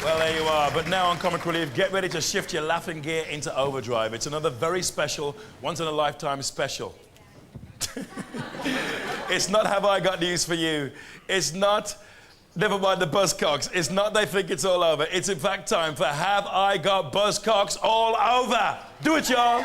Well, there you are. But now on Comic Relief, get ready to shift your laughing gear into overdrive. It's another very special, once-in-a-lifetime special. It's not Have I Got News for You. It's not Never Mind the Buzzcocks. It's not They Think It's All Over. It's in fact time for Have I Got Buzzcocks All Over? Do it, y'all.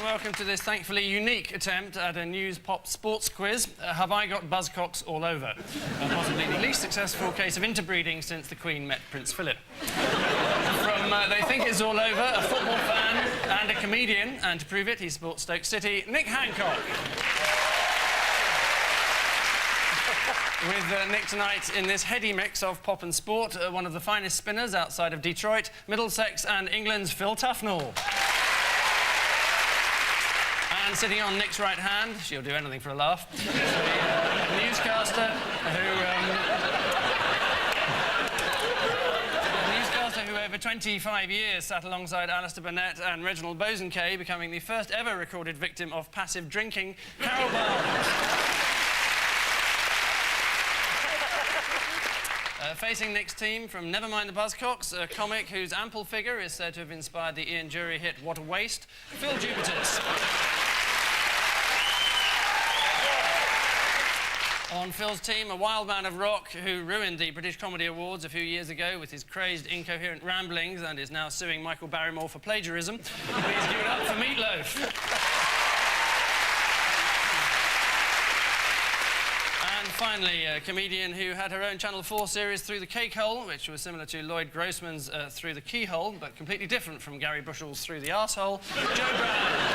Welcome to this thankfully unique attempt at a news pop sports quiz. Have I got Buzzcocks all over? Possibly the least successful case of interbreeding since the Queen met Prince Philip. From They Think It's All Over, a football fan and a comedian, and to prove it, he supports Stoke City, Nick Hancock. With Nick tonight in this heady mix of pop and sport, one of the finest spinners outside of Detroit, Middlesex and England's Phill Tufnell. And sitting on Nick's right hand, she'll do anything for a laugh, the newscaster who over 25 years sat alongside Alistair Burnett and Reginald Bosanquet, becoming the first ever recorded victim of passive drinking, Carol Barnes. Facing Nick's team from Never Mind the Buzzcocks, a comic whose ample figure is said to have inspired the Ian Jury hit What a Waste, Phill Jupitus. On Phil's team, a wild man of rock who ruined the British Comedy Awards a few years ago with his crazed, incoherent ramblings and is now suing Michael Barrymore for plagiarism. Please give it up for Meatloaf. And finally, a comedian who had her own Channel 4 series Through the Cake Hole, which was similar to Lloyd Grossman's Through the Keyhole, but completely different from Gary Bushel's Through the Arsehole, Joe Brown.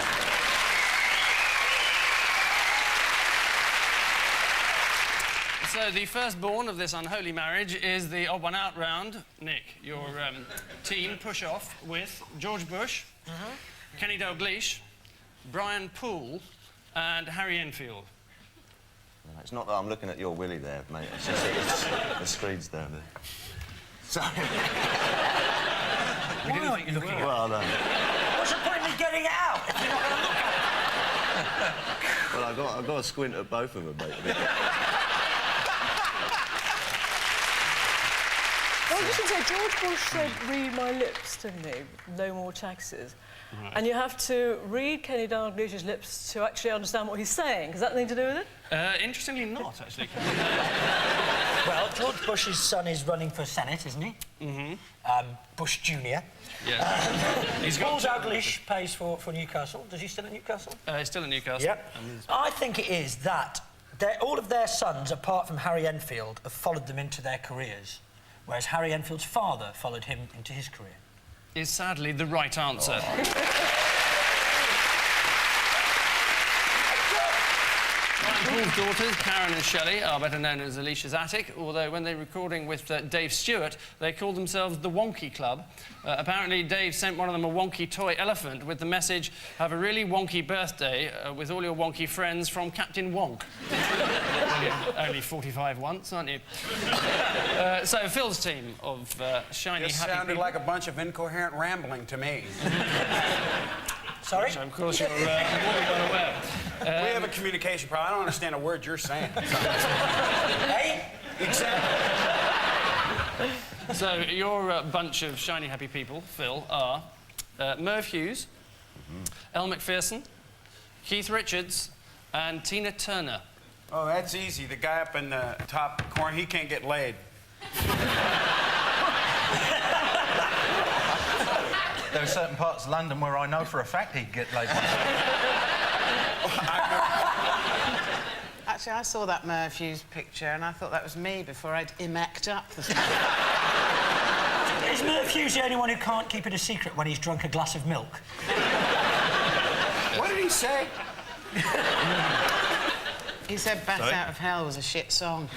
So the firstborn of this unholy marriage is the odd one out round. Nick, your team push off with George Bush, Kenny Dalglish, Brian Poole and Harry Enfield. It's not that I'm looking at your willy there, mate. It's just the screen's down there. Sorry. Why aren't you looking at it? Well, no. What's the point in me getting it out if you're not going to look at it? Well, I've got to squint at both of them, mate. Well, you should say, George Bush said, read my lips, didn't he? No more taxes. Right. And you have to read Kenny Dalglish's lips to actually understand what he's saying. Has that anything to do with it? Interestingly not, actually. Well, George Bush's son is running for Senate, isn't he? Mm-hmm. Bush Jr. Yeah. Paul Dalglish pays for Newcastle. Does he still at Newcastle? He's still at Newcastle. Yep. I think it is that all of their sons, apart from Harry Enfield, have followed them into their careers, whereas Harry Enfield's father followed him into his career. Is sadly the right answer. Paul's daughters, Karen and Shelley, are better known as Alicia's Attic, although when they were recording with Dave Stewart, they called themselves the Wonky Club. Apparently, Dave sent one of them a wonky toy elephant with the message, have a really wonky birthday with all your wonky friends from Captain Wonk. Only 45 once, aren't you? So, Phil's team of shiny, happy sounded people. like a bunch of incoherent rambling to me. Sorry? So, of course, you're more than well aware. We have a communication problem. I don't understand a word you're saying. Hey? Exactly. So, your bunch of shiny, happy people, Phill, are Merv Hughes, Elle Macpherson, Keith Richards, and Tina Turner. Oh, that's easy. The guy up in the top corner, he can't get laid. There are certain parts of London where I know for a fact he'd get laid. Actually, I saw that Merv Hughes picture and I thought that was me before I'd immected up. Is Merv Hughes the only one who can't keep it a secret when he's drunk a glass of milk? What did he say? He said Bat Out of Hell was a shit song.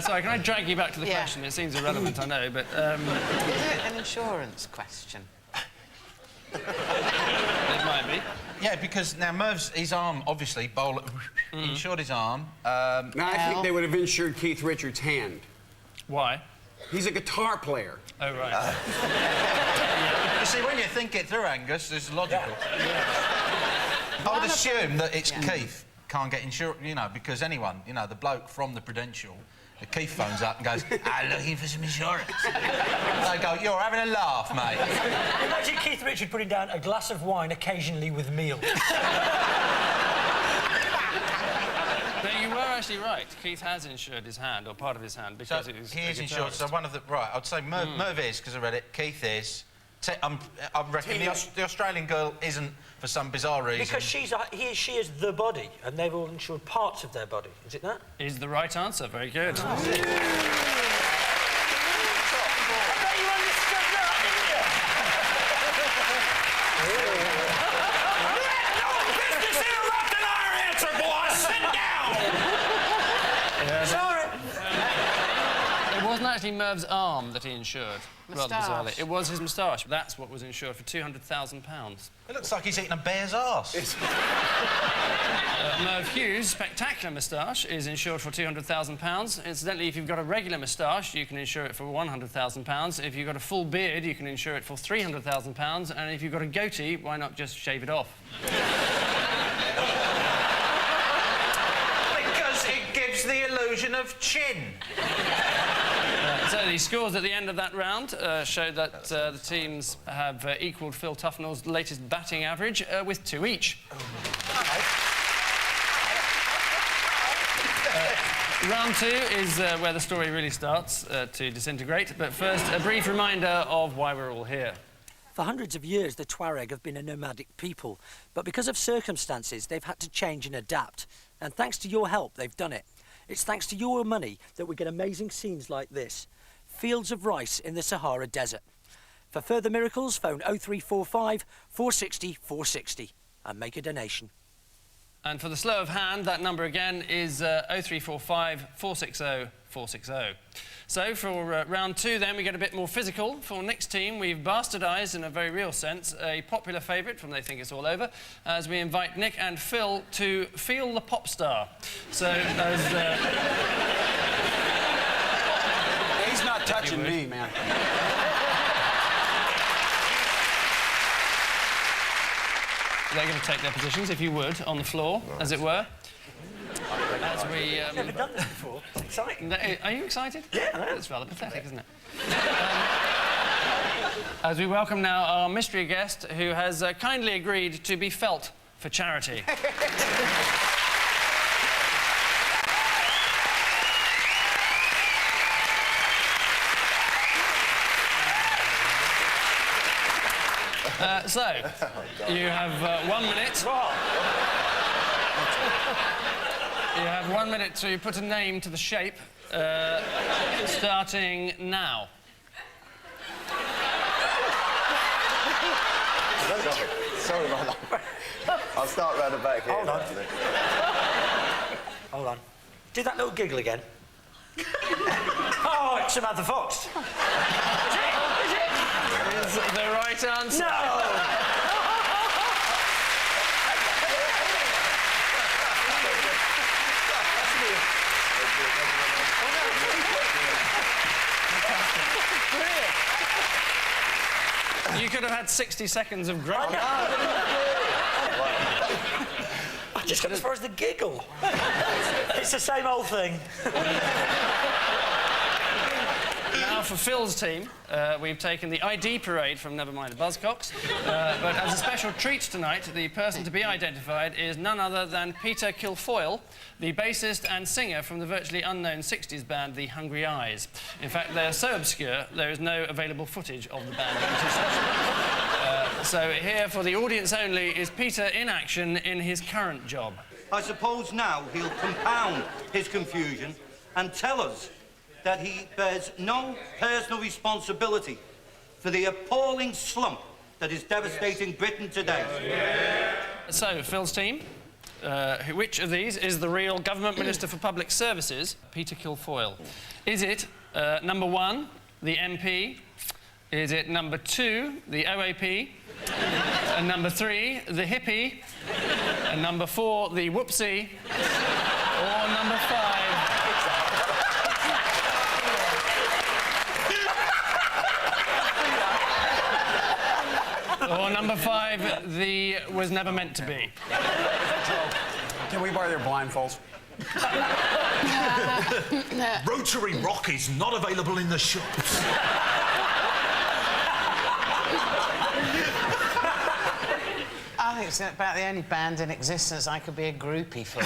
Sorry, can I drag you back to the Yeah. question? It seems irrelevant, I know, but... Is it an insurance question? It might be. Yeah, because now Merv's, his arm, obviously, bowler, he insured his arm. No, I think they would have insured Keith Richards' hand. Why? He's a guitar player. Oh, right. You see, when you think it through, Angus, it's logical. I would assume that it's Keith can't get insurance, you know, because anyone, you know, the bloke from the Prudential, Keith phones up and goes, I'm looking for some insurance. They go, you're having a laugh, mate. Imagine Keith Richards putting down a glass of wine occasionally with meal. No, you were actually right. Keith has insured his hand, or part of his hand, because So it was he a is insured, so guitarist. one of the... Right, I'd say Merv is, because I read it, Keith is... I reckon the Australian girl isn't, for some bizarre reason... Because she is the body, and they've all insured parts of their body. Is it that? Is the right answer. Very good. I bet you understood that, didn't you? Business interrupted our answer, boss! Sit down! Sorry. It wasn't actually Merv's arm that he insured. Rather bizarrely. Moustache. It was his moustache. That's what was insured for £200,000. It looks like he's eating a bear's arse. Merv Hughes' spectacular moustache is insured for £200,000. Incidentally, if you've got a regular moustache, you can insure it for £100,000. If you've got a full beard, you can insure it for £300,000. And if you've got a goatee, why not just shave it off? Because it gives the illusion of chin. So the scores at the end of that round show that the teams have equalled Phill Tufnell's latest batting average with 2 each. Round 2 is where the story really starts to disintegrate. But first, a brief reminder of why we're all here. For hundreds of years, the Tuareg have been a nomadic people, but because of circumstances, they've had to change and adapt. And thanks to your help, they've done it. It's thanks to your money that we get amazing scenes like this. Fields of rice in the Sahara Desert. For further miracles, phone 0345 460 460 and make a donation. And for the slow of hand, that number again is 0345 460 460. So for round 2 then, we get a bit more physical. For Nick's team, we've bastardised, in a very real sense, a popular favourite from They Think It's All Over, as we invite Nick and Phill to feel the pop star. So as... He's not touching me, man. They're going to take their positions, if you would, on the floor, as it were. As we... I've never done this before. It's exciting. Are you excited? Yeah. It's rather pathetic, isn't it? As we welcome now our mystery guest, who has kindly agreed to be felt for charity. So, you have 1 minute. You have 1 minute to put a name to the shape, starting now. Sorry about that. I'll start round the back here. Hold on. Hold on. Do that little giggle again. Oh, it's Samantha Fox. Is The right answer. No! You could have had 60 seconds of growth. I just got as far as the giggle. It's the same old thing. Now, for Phil's team, we've taken the ID parade from Nevermind the Buzzcocks. But as a special treat tonight, the person to be identified is none other than Peter Kilfoyle, the bassist and singer from the virtually unknown 60s band The Hungry Eyes. In fact, they're so obscure, there is no available footage of the band. So here, for the audience only, is Peter in action in his current job. I suppose now he'll compound his confusion and tell us that he bears no personal responsibility for the appalling slump that is devastating Britain today. So, Phil's team, Which of these is the real Government Minister for Public Services, Peter Kilfoyle? Is it number 1, the MP? Is it number 2, the OAP? And number 3, the hippie? And number 4, the whoopsie? Or number 5? Or number 5, the was never meant to be. Can we borrow their blindfolds? Rotary Rock is not available in the shops. I think it's about the only band in existence I could be a groupie for.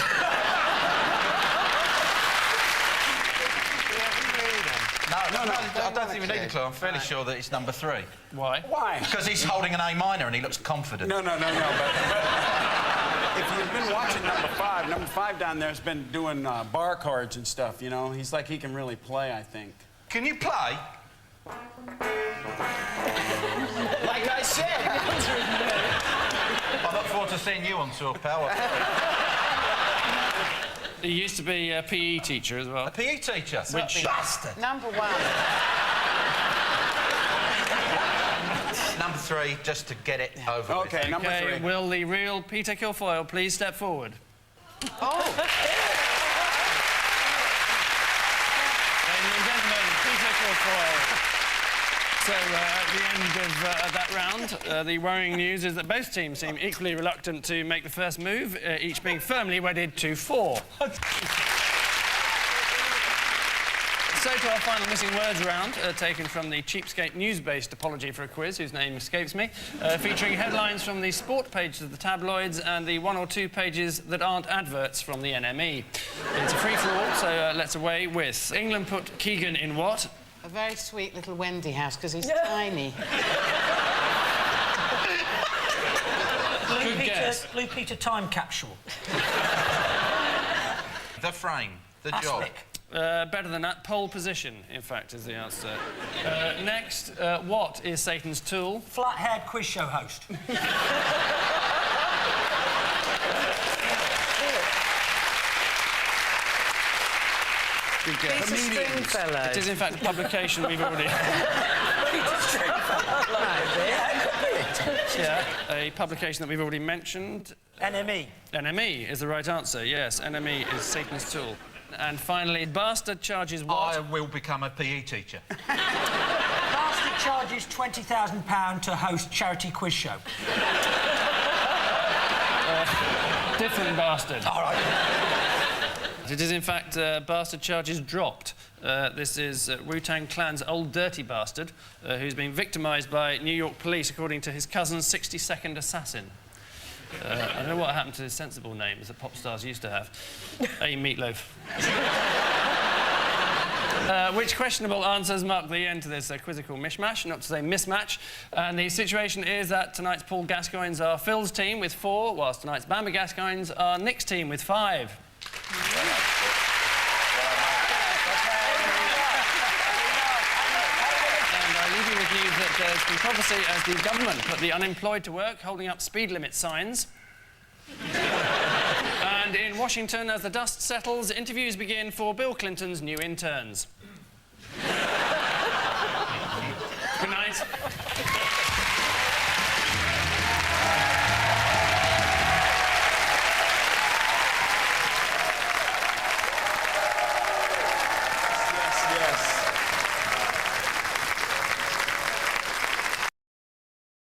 No, I don't think we need a clue. I'm fairly sure that it's number 3. Why? Why? Because he's holding an A minor and he looks confident. No. But if you've been watching number 5 down there's been doing bar cards and stuff, you know? He's like, he can really play, I think. Can you play? Like I said. I look forward to seeing you on tour, pal. He used to be a PE teacher as well. A PE teacher? Which... Bastard! Number 1. Number 3, just to get it over with. Okay, number 3. Will the real Peter Kilfoyle please step forward? Oh! Ladies and gentlemen, Peter Kilfoyle. So, at the end of that round, the worrying news is that both teams seem equally reluctant to make the first move, each being firmly wedded to 4. So to our final missing words round, taken from the cheapskate news-based apology for a quiz, whose name escapes me, featuring headlines from the sport pages of the tabloids and the 1 or 2 pages that aren't adverts from the NME. It's a free-for-all, so let's away with England put Keegan in what? A very sweet little Wendy house, because he's tiny. Good guess. Blue Peter time capsule. The frame, the job. Better than that, pole position, in fact, is the answer. Next, what is Satan's tool? Flat-haired quiz show host. Good guess. Peter Stringfellow. It is, in fact, a publication we've already... Yeah, a publication that we've already mentioned. NME. NME is the right answer, yes. NME is Satan's tool. And finally, Bastard charges what? I will become a PE teacher. Bastard charges £20,000 to host charity quiz show. Different bastard. All right. It is, in fact, Bastard charges dropped. This is Wu-Tang Clan's Old Dirty Bastard, who's been victimised by New York police, according to his cousin's 60-second assassin. I don't know what happened to his sensible names that pop stars used to have. A Meatloaf. Which questionable answers mark the end to this quizzical mishmash, not to say mismatch. And the situation is that tonight's Paul Gascoignes are Phil's team with 4, whilst tonight's Bamber Gascoignes are Nick's team with 5. And I leave you with news that there's controversy as the government put the unemployed to work holding up speed limit signs. And in Washington, as the dust settles, interviews begin for Bill Clinton's new interns.